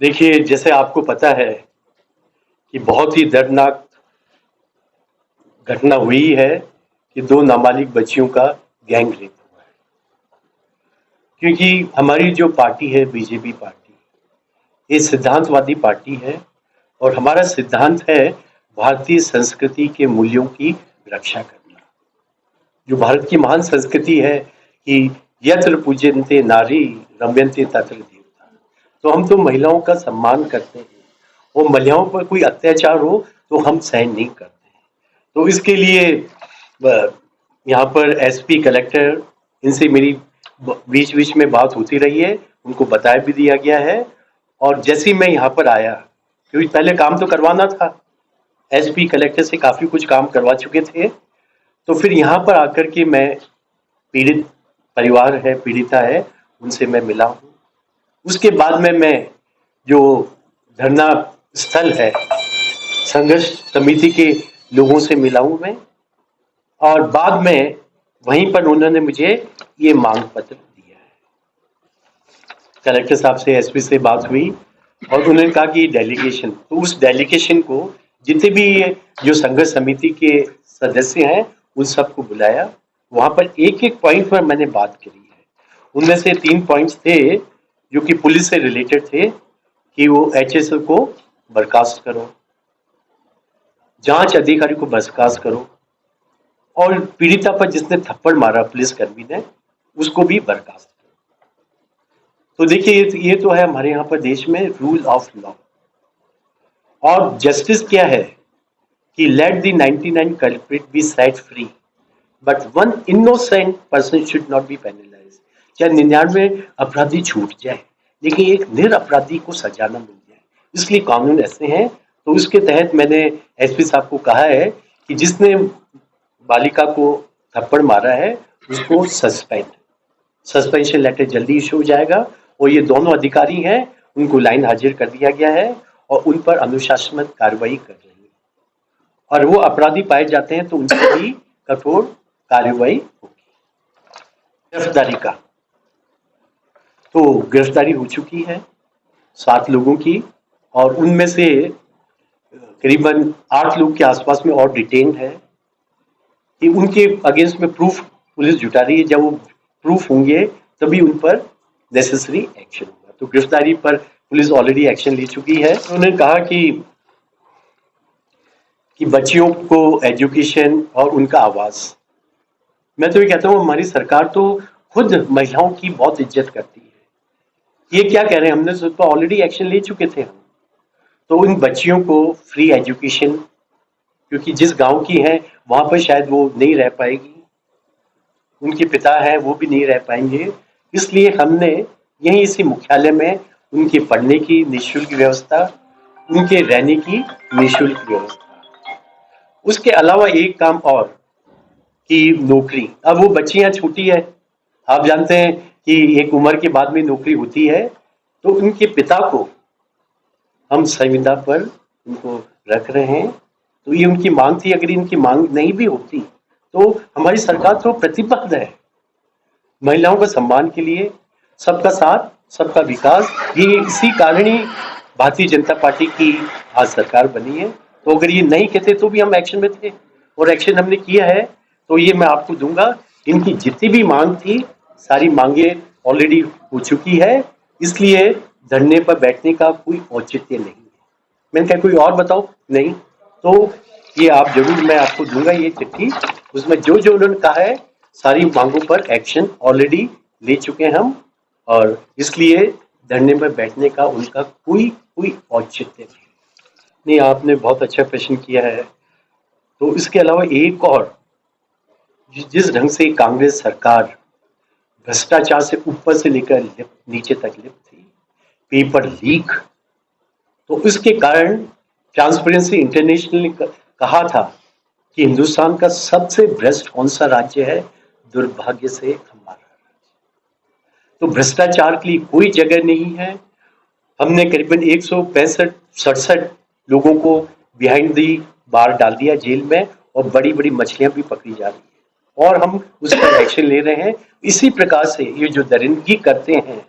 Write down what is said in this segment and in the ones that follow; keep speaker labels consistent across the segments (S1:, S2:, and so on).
S1: देखिए, जैसे आपको पता है कि बहुत ही दर्दनाक घटना हुई है कि दो नाबालिग बच्चियों का गैंग रेप हुआ है। क्योंकि हमारी जो पार्टी है बीजेपी पार्टी, ये सिद्धांतवादी पार्टी है और हमारा सिद्धांत है भारतीय संस्कृति के मूल्यों की रक्षा करना। जो भारत की महान संस्कृति है कि यत्र पूज्यन्ते नारी रम्यन्ते तत्र देवता। तो हम तो महिलाओं का सम्मान करते हैं और महिलाओं पर कोई अत्याचार हो तो हम सहन नहीं करते हैं। तो इसके लिए यहाँ पर एसपी कलेक्टर, इनसे मेरी बीच बीच में बात होती रही है, उनको बताया भी दिया गया है। और जैसे ही मैं यहाँ पर आया, क्योंकि पहले काम तो करवाना था, एसपी कलेक्टर से काफी कुछ काम करवा चुके थे, तो फिर यहाँ पर आकर के मैं पीड़ित परिवार है, पीड़िता है, उनसे मैं मिला हूँ। उसके बाद में मैं जो धरना स्थल है, संघर्ष समिति के लोगों से मिला हूँ मैं, और बाद में वहीं पर उन्होंने मुझे ये मांग पत्र दिया है। कलेक्टर साहब से, एसपी से बात हुई और उन्होंने कहा कि डेलीगेशन, तो उस डेलीगेशन को जितने भी जो संघर्ष समिति के सदस्य हैं उन सबको बुलाया। वहां पर एक एक पॉइंट पर मैंने बात करी है। उनमें से 3 पॉइंट्स थे जो कि पुलिस से रिलेटेड थे कि वो एचएसएल को बर्खास्त करो, जांच अधिकारी को बर्खास्त करो, और पीड़िता पर जिसने थप्पड़ मारा पुलिसकर्मी ने, उसको भी बर्खास्त करो। तो देखिए, ये तो है हमारे यहाँ पर देश में रूल ऑफ लॉ। और जस्टिस क्या है कि let the 99 culprit be set free but one innocent person should not be penalize. चाहे 99 अपराधी छूट जाए लेकिन एक निरपराधी को सजा न मिल जाए, इसलिए कानून ऐसे हैं। तो उसके तहत मैंने एसपी साहब को कहा है कि जिसने बालिका को थप्पड़ मारा है उसको सस्पेंशन लेटर जल्दी इशू हो जाएगा। और ये दोनों अधिकारी हैं, उनको लाइन हाजिर कर दिया गया है और उन पर अनुशासनात्मक कार्रवाई कर रही है। और वो अपराधी पाए जाते हैं तो उन पर भी कठोर कार्रवाई होगी। गिरफ्तारी का तो गिरफ्तारी हो चुकी है 7 लोगों की, और उनमें से करीबन 8 लोग के आसपास में और डिटेन है कि उनके अगेंस्ट में प्रूफ पुलिस जुटा रही है। जब वो प्रूफ होंगे तभी उन पर नेसेसरी एक्शन होगा। तो गिरफ्तारी पर पुलिस ऑलरेडी एक्शन ले चुकी है। उन्होंने कहा कि बच्चियों को एजुकेशन और उनका आवास, मैं तो ये कहता हूँ हमारी सरकार तो खुद महिलाओं की बहुत इज्जत करती है। ये क्या कह रहे हैं, हमने तो ऑलरेडी एक्शन ले चुके थे हम। तो इन बच्चियों को फ्री एजुकेशन, क्योंकि जिस गांव की है वहां पर शायद वो नहीं रह पाएगी, उनके पिता है वो भी नहीं रह पाएंगे, इसलिए हमने यहीं इसी मुख्यालय में उनके पढ़ने की निःशुल्क व्यवस्था, उनके रहने की निःशुल्क व्यवस्था। उसके अलावा एक काम और कि नौकरी, अब वो बच्चियां छोटी है, आप जानते हैं कि एक उम्र के बाद में नौकरी होती है, तो उनके पिता को हम संविदा पर उनको रख रहे हैं। तो ये उनकी मांग थी, अगर इनकी मांग नहीं भी होती तो हमारी सरकार तो प्रतिबद्ध है महिलाओं के सम्मान के लिए। सबका साथ सबका विकास, ये इसी कारण ही भारतीय जनता पार्टी की आज सरकार बनी है। तो अगर ये नहीं कहते तो भी हम एक्शन में थे और एक्शन हमने किया है। तो ये मैं आपको दूंगा, इनकी जितनी भी मांग थी सारी मांगे ऑलरेडी हो चुकी है, इसलिए धरने पर बैठने का कोई औचित्य नहीं है। मैंने कहा कोई और बताओ, नहीं, तो ये आप जरूर, मैं आपको दूंगा ये चिट्ठी, उसमें जो जो उन्होंने कहा है सारी मांगों पर एक्शन ऑलरेडी ले चुके हैं हम, और इसलिए धरने पर बैठने का उनका कोई कोई औचित्य नहीं। आपने बहुत अच्छा प्रश्न किया है। तो इसके अलावा एक और, जिस ढंग से कांग्रेस सरकार भ्रष्टाचार से ऊपर से लेकर नीचे तक लिप्त थी, पेपर लीक, तो इसके कारण ट्रांसपेरेंसी इंटरनेशनल ने कहा था कि हिंदुस्तान का सबसे भ्रष्ट कौन सा राज्य है, दुर्भाग्य से हमारा राज्य। तो भ्रष्टाचार के लिए कोई जगह नहीं है। हमने करीबन 165-67 लोगों को बिहाइंड दी बार डाल दिया जेल में, और बड़ी बड़ी मछलियां भी पकड़ी जा रही है और हम उस पर एक्शन ले रहे हैं। इसी प्रकार से ये जो दरिंदगी करते हैं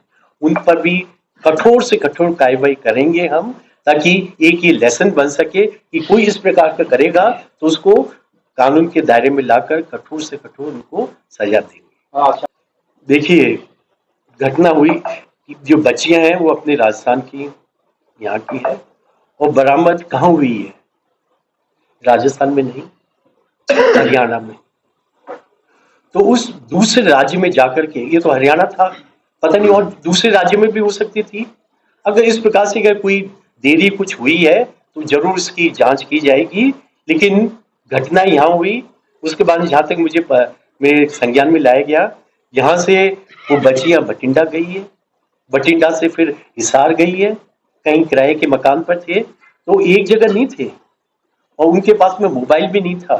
S1: उन पर भी कठोर से कठोर कार्रवाई करेंगे हम, ताकि एक ये लेसन बन सके कि कोई इस प्रकार का करेगा तो उसको कानून के दायरे में लाकर कठोर से कठोर उनको सजा देंगे। देखिए, घटना हुई कि जो बच्चियां हैं वो अपने राजस्थान की यहाँ की है, और बरामद कहाँ हुई है? राजस्थान में नहीं, हरियाणा में। तो उस दूसरे राज्य में जाकर के, ये तो हरियाणा था, पता नहीं और दूसरे राज्य में भी हो सकती थी। अगर इस प्रकार से अगर कोई देरी कुछ हुई है तो जरूर इसकी जांच की जाएगी, लेकिन घटना यहाँ हुई। उसके बाद जहां तक मुझे मेरे संज्ञान में लाया गया, यहाँ से वो बच्चियां बठिंडा गई है, बठिंडा से फिर हिसार गई है, कहीं किराए के मकान पर थे, तो एक जगह नहीं थे और उनके पास में मोबाइल भी नहीं था।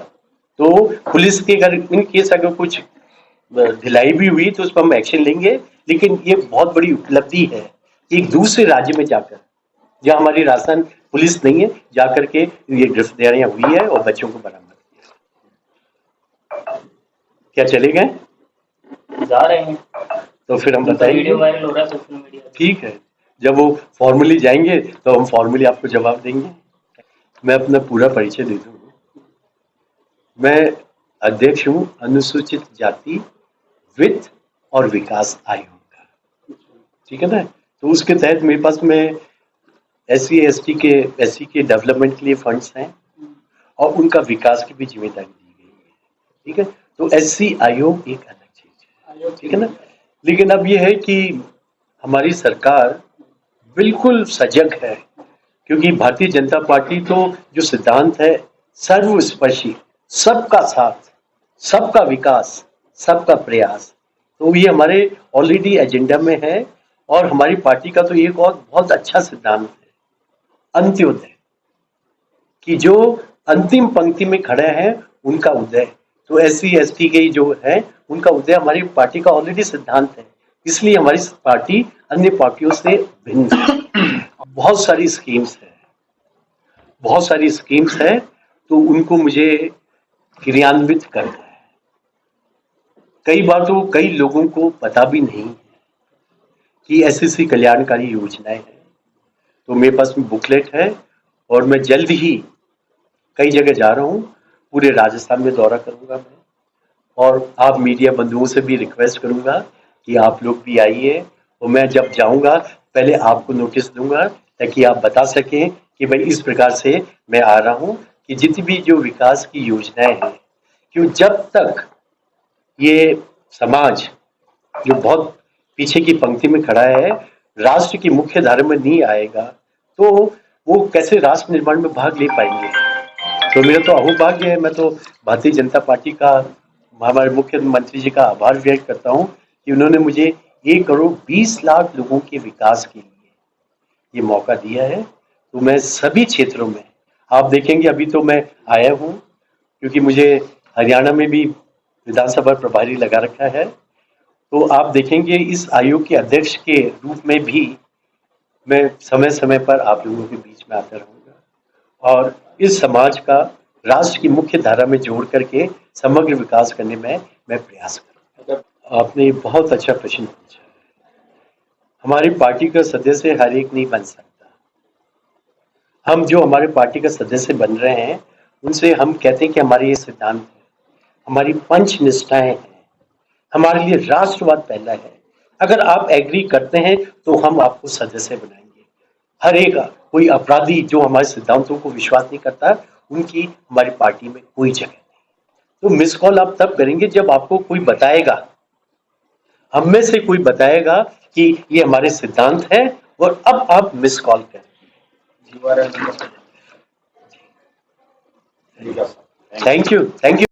S1: तो पुलिस के अगर इन केस अगर कुछ ढिलाई भी हुई तो उस पर हम एक्शन लेंगे, लेकिन ये बहुत बड़ी उपलब्धि है कि एक दूसरे राज्य में जाकर, जहां हमारी राजस्थान पुलिस नहीं है, जाकर के ये गिरफ्तारियां हुई है और बच्चों को बरामद किया। क्या चले गए?
S2: जा रहे हैं
S1: तो फिर हम बताएंगे।
S2: वीडियो वायरल हो रहा है सोशल मीडिया।
S1: ठीक है, जब वो फॉर्मली जाएंगे तो हम फॉर्मली आपको जवाब देंगे। मैं अपना पूरा परिचय दे दूंगा। मैं अध्यक्ष हूँ अनुसूचित जाति वित्त और विकास आयोग का, ठीक है ना। तो उसके तहत मेरे पास में SC ST के डेवलपमेंट के लिए फंड्स हैं और उनका विकास की भी जिम्मेदारी दी गई है, ठीक है। तो SC आयोग एक अलग चीज है, ठीक है ना। लेकिन अब ये है कि हमारी सरकार बिल्कुल सजग है, क्योंकि भारतीय जनता पार्टी तो जो सिद्धांत है सर्वस्पर्शी, सबका साथ, सबका विकास, सबका प्रयास, तो ये हमारे ऑलरेडी एजेंडा में है। और हमारी पार्टी का तो एक और बहुत अच्छा सिद्धांत है, अंत्योदय, कि जो अंतिम पंक्ति में खड़े हैं उनका उदय। तो SC ST के जो है उनका उदय हमारी पार्टी का ऑलरेडी सिद्धांत है, इसलिए हमारी पार्टी अन्य पार्टियों से भिन्न है। बहुत सारी स्कीम्स है, बहुत सारी स्कीम्स है, तो उनको मुझे क्रियान्वित करना है। कई बार तो कई लोगों को पता भी नहीं कि ऐसी कल्याणकारी योजनाएं हैं। तो मेरे पास में बुकलेट है और मैं जल्द ही कई जगह जा रहा हूँ, पूरे राजस्थान में दौरा करूंगा मैं, और आप मीडिया बंधुओं से भी रिक्वेस्ट करूंगा कि आप लोग भी आइए। और मैं जब जाऊंगा पहले आपको नोटिस दूंगा, ताकि आप बता सकें कि भाई इस प्रकार से मैं आ रहा हूँ, कि जितनी भी जो विकास की योजनाएं हैं, क्यों जब तक ये समाज जो बहुत पीछे की पंक्ति में खड़ा है राष्ट्र की मुख्य धारा में नहीं आएगा, तो वो कैसे राष्ट्र निर्माण में भाग ले पाएंगे। तो मेरा तो अहोभाग्य है, मैं तो भारतीय जनता पार्टी का, हमारे मुख्यमंत्री जी का आभार व्यक्त करता हूँ कि उन्होंने मुझे 1 करोड़ 20 लाख लोगों के विकास के लिए ये मौका दिया है। तो मैं सभी क्षेत्रों में, आप देखेंगे अभी तो मैं आया हूँ क्योंकि मुझे हरियाणा में भी विधानसभा प्रभारी लगा रखा है, तो आप देखेंगे इस आयोग के अध्यक्ष के रूप में भी मैं समय समय पर आप लोगों के बीच में आता रहूंगा और इस समाज का राष्ट्र की मुख्य धारा में जोड़ करके समग्र विकास करने में मैं प्रयास करूंगा। आपने बहुत अच्छा प्रश्न पूछा है। हमारी पार्टी का सदस्य हर एक नहीं बन सकता। हम जो हमारे पार्टी का सदस्य बन रहे हैं उनसे हम कहते हैं कि हमारे ये सिद्धांत है, हमारी पंच निष्ठाएं हैं, हमारे लिए राष्ट्रवाद पहला है। अगर आप एग्री करते हैं तो हम आपको सदस्य बनाएंगे। हर एक कोई अपराधी जो हमारे सिद्धांतों को विश्वास नहीं करता, उनकी हमारी पार्टी में कोई जगह नहीं। तो मिस कॉल आप तब करेंगे जब आपको कोई बताएगा, हम में से कोई बताएगा कि ये हमारे सिद्धांत है, और अब आप मिस कॉल करेंगे। Thank you.